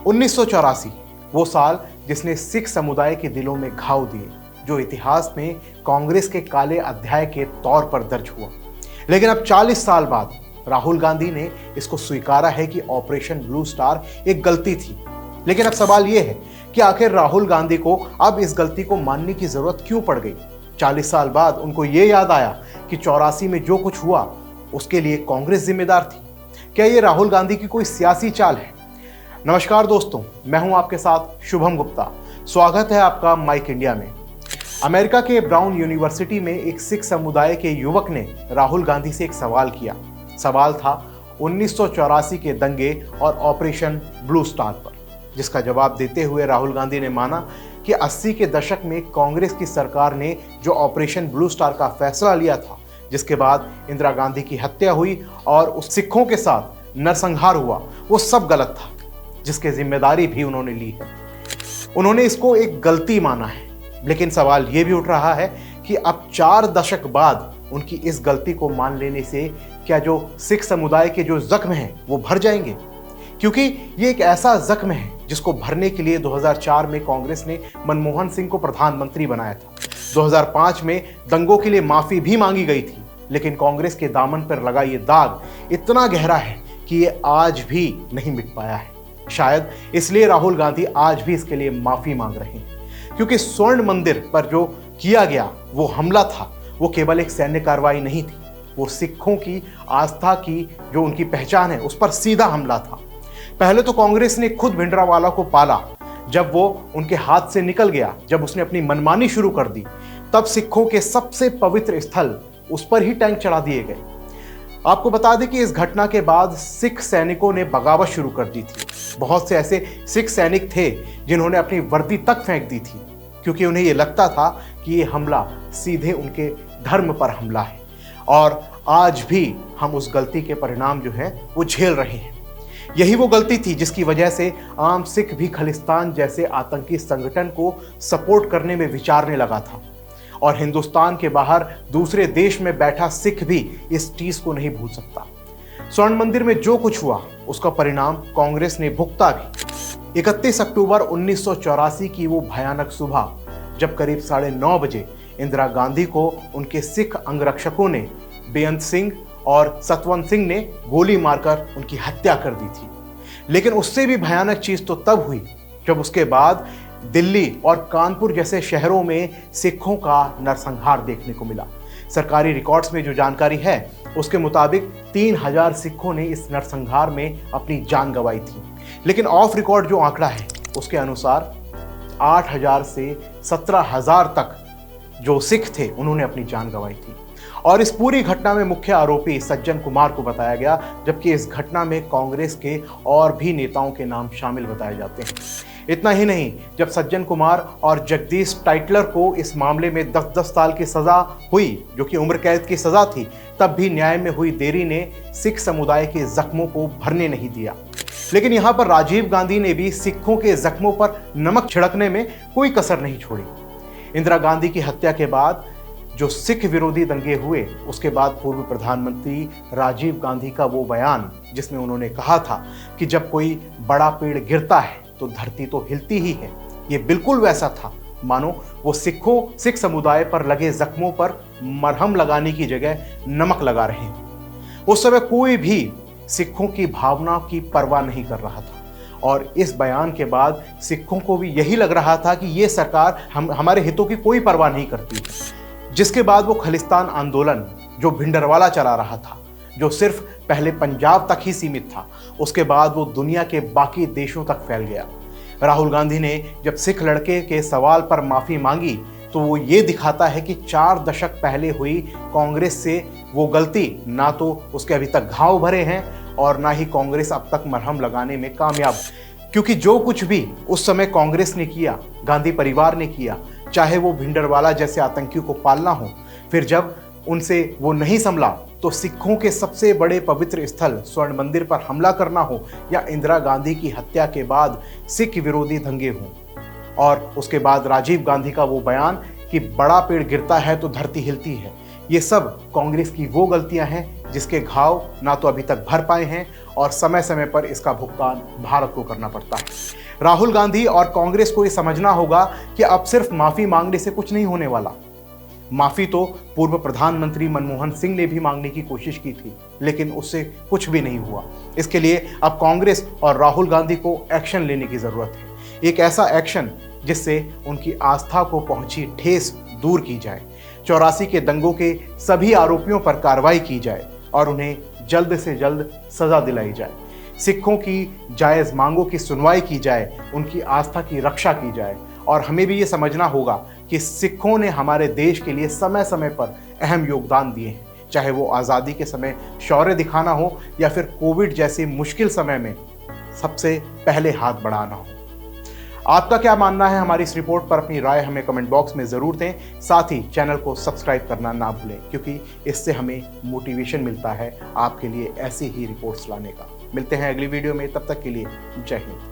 1984 वो साल जिसने सिख समुदाय के दिलों में घाव दिए, जो इतिहास में कांग्रेस के काले अध्याय के तौर पर दर्ज हुआ। लेकिन अब 40 साल बाद राहुल गांधी ने इसको स्वीकारा है कि ऑपरेशन ब्लू स्टार एक गलती थी। लेकिन अब सवाल यह है कि आखिर राहुल गांधी को अब इस गलती को मानने की जरूरत क्यों पड़ गई। 40 साल बाद उनको ये याद आया कि 84 में जो कुछ हुआ उसके लिए कांग्रेस जिम्मेदार थी। क्या ये राहुल गांधी की कोई सियासी चाल है? नमस्कार दोस्तों, मैं हूं आपके साथ शुभम गुप्ता। स्वागत है आपका माइक इंडिया में। अमेरिका के ब्राउन यूनिवर्सिटी में एक सिख समुदाय के युवक ने राहुल गांधी से एक सवाल किया। सवाल था 1984 के दंगे और ऑपरेशन ब्लू स्टार पर, जिसका जवाब देते हुए राहुल गांधी ने माना कि 80 के दशक में कांग्रेस की सरकार ने जो ऑपरेशन ब्लू स्टार का फैसला लिया था, जिसके बाद इंदिरा गांधी की हत्या हुई और उस सिखों के साथ नरसंहार हुआ, वो सब गलत था, जिसकी जिम्मेदारी भी उन्होंने ली है। उन्होंने इसको एक गलती माना है। लेकिन सवाल ये भी उठ रहा है कि अब 4 दशक बाद उनकी इस गलती को मान लेने से क्या जो सिख समुदाय के जो जख्म हैं वो भर जाएंगे? क्योंकि ये एक ऐसा जख्म है जिसको भरने के लिए 2004 में कांग्रेस ने मनमोहन सिंह को प्रधानमंत्री बनाया था। 2005 में दंगों के लिए माफी भी मांगी गई थी। लेकिन कांग्रेस के दामन पर लगा ये दाग इतना गहरा है कि ये आज भी नहीं मिट पाया है। शायद इसलिए राहुल गांधी आज भी इसके लिए माफी मांग रहे हैं, क्योंकि स्वर्ण मंदिर पर जो किया गया वो हमला था, वो केवल एक सैन्य कार्रवाई नहीं थी, वो सिखों की आस्था की जो उनकी पहचान है उस पर सीधा हमला था। पहले तो कांग्रेस ने खुद भिंडरावाला को पाला। जब वो उनके हाथ से निकल गया, जब उसने अपनी मनमानी शुरू कर दी, तब सिखों के सबसे पवित्र स्थल उस पर ही टैंक चढ़ा दिए गए। आपको बता दें कि इस घटना के बाद सिख सैनिकों ने बगावत शुरू कर दी थी। बहुत से ऐसे सिख सैनिक थे जिन्होंने अपनी वर्दी तक फेंक दी थी, क्योंकि उन्हें यह लगता था कि ये हमला सीधे उनके धर्म पर हमला है। और आज भी हम उस गलती के परिणाम जो है वो झेल रहे हैं। यही वो गलती थी जिसकी वजह से आम सिख भी खालिस्तान जैसे आतंकी संगठन को सपोर्ट करने में विचारने लगा था। और हिंदुस्तान के बाहर दूसरे देश में बैठा सिख भी इस चीज को नहीं भूल सकता। स्वर्ण मंदिर में जो कुछ हुआ उसका परिणाम कांग्रेस ने भुगता भी। 31 अक्टूबर 1984 की वो भयानक सुबह, जब करीब 9:30 बजे इंदिरा गांधी को उनके सिख अंगरक्षकों ने बेअंत सिंह और सतवंत सिंह ने गोली मारकर उनकी हत्या कर दी थी। लेकिन उससे भी भयानक चीज तो तब हुई जब उसके बाद दिल्ली और कानपुर जैसे शहरों में सिखों का नरसंहार देखने को मिला। सरकारी रिकॉर्ड्स में जो जानकारी है उसके मुताबिक 3000 सिखों ने इस नरसंहार में अपनी जान गंवाई थी। लेकिन ऑफ रिकॉर्ड जो आंकड़ा है उसके अनुसार 8000 से 17000 तक जो सिख थे उन्होंने अपनी जान गंवाई थी। और इस पूरी घटना में मुख्य आरोपी सज्जन कुमार को बताया गया, जबकि इस घटना में कांग्रेस के और भी नेताओं के नाम शामिल बताए जाते हैं। इतना ही नहीं, जब सज्जन कुमार और जगदीश टाइटलर को इस मामले में 10-10 साल की सजा हुई, जो कि उम्र कैद की सजा थी, तब भी न्याय में हुई देरी ने सिख समुदाय के जख्मों को भरने नहीं दिया। लेकिन यहाँ पर राजीव गांधी ने भी सिखों के जख्मों पर नमक छिड़कने में कोई कसर नहीं छोड़ी। इंदिरा गांधी की हत्या के बाद जो सिख विरोधी दंगे हुए, उसके बाद पूर्व प्रधानमंत्री राजीव गांधी का वो बयान जिसमें उन्होंने कहा था कि जब कोई बड़ा पेड़ गिरता है तो धरती तो हिलती ही है, ये बिल्कुल वैसा था मानो वो सिख समुदाय पर लगे जख्मों पर मरहम लगाने की जगह नमक लगा रहे हैं। उस समय कोई भी सिखों की भावना की परवाह नहीं कर रहा था। और इस बयान के बाद सिखों को भी यही लग रहा था कि ये सरकार हमारे हितों की कोई परवाह नहीं करती है। जिसके बाद वो खालिस्तान आंदोलन जो भिंडरवाला चला रहा था, जो सिर्फ पहले पंजाब तक ही सीमित था, उसके बाद वो दुनिया के बाकी देशों तक फैल गया। राहुल गांधी ने जब सिख लड़के के सवाल पर माफी मांगी तो वो ये दिखाता है कि 4 दशक पहले हुई कांग्रेस से वो गलती ना तो उसके अभी तक घाव भरे हैं और ना ही कांग्रेस अब तक मरहम लगाने में कामयाब। क्योंकि जो कुछ भी उस समय कांग्रेस ने किया, गांधी परिवार ने किया, चाहे वो भिंडरवाला जैसे आतंकियों को पालना हो, फिर जब उनसे वो नहीं संभला तो सिखों के सबसे बड़े पवित्र स्थल स्वर्ण मंदिर पर हमला करना हो, या इंदिरा गांधी की हत्या के बाद सिख विरोधी दंगे हों, और उसके बाद राजीव गांधी का वो बयान कि बड़ा पेड़ गिरता है तो धरती हिलती है, ये सब कांग्रेस की वो गलतियां हैं जिसके घाव ना तो अभी तक भर पाए हैं और समय समय पर इसका भुगतान भारत को करना पड़ता है। राहुल गांधी और कांग्रेस को ये समझना होगा कि अब सिर्फ माफी मांगने से कुछ नहीं होने वाला। माफी तो पूर्व प्रधानमंत्री मनमोहन सिंह ने भी मांगने की कोशिश की थी, लेकिन उससे कुछ भी नहीं हुआ। इसके लिए अब कांग्रेस और राहुल गांधी को एक्शन लेने की जरूरत है। एक ऐसा एक्शन जिससे उनकी आस्था को पहुंची ठेस दूर की जाए, 84 के दंगों के सभी आरोपियों पर कार्रवाई की जाए और उन्हें जल्द से जल्द सजा दिलाई जाए। सिखों की जायज मांगों की सुनवाई की जाए, उनकी आस्था की रक्षा की जाए। और हमें भी ये समझना होगा कि सिखों ने हमारे देश के लिए समय समय पर अहम योगदान दिए हैं, चाहे वो आज़ादी के समय शौर्य दिखाना हो या फिर कोविड जैसे मुश्किल समय में सबसे पहले हाथ बढ़ाना हो। आपका क्या मानना है हमारी इस रिपोर्ट पर? अपनी राय हमें कमेंट बॉक्स में ज़रूर दें। साथ ही चैनल को सब्सक्राइब करना ना भूलें, क्योंकि इससे हमें मोटिवेशन मिलता है आपके लिए ऐसी ही रिपोर्ट्स लाने का। मिलते हैं अगली वीडियो में, तब तक के लिए जय हिंद।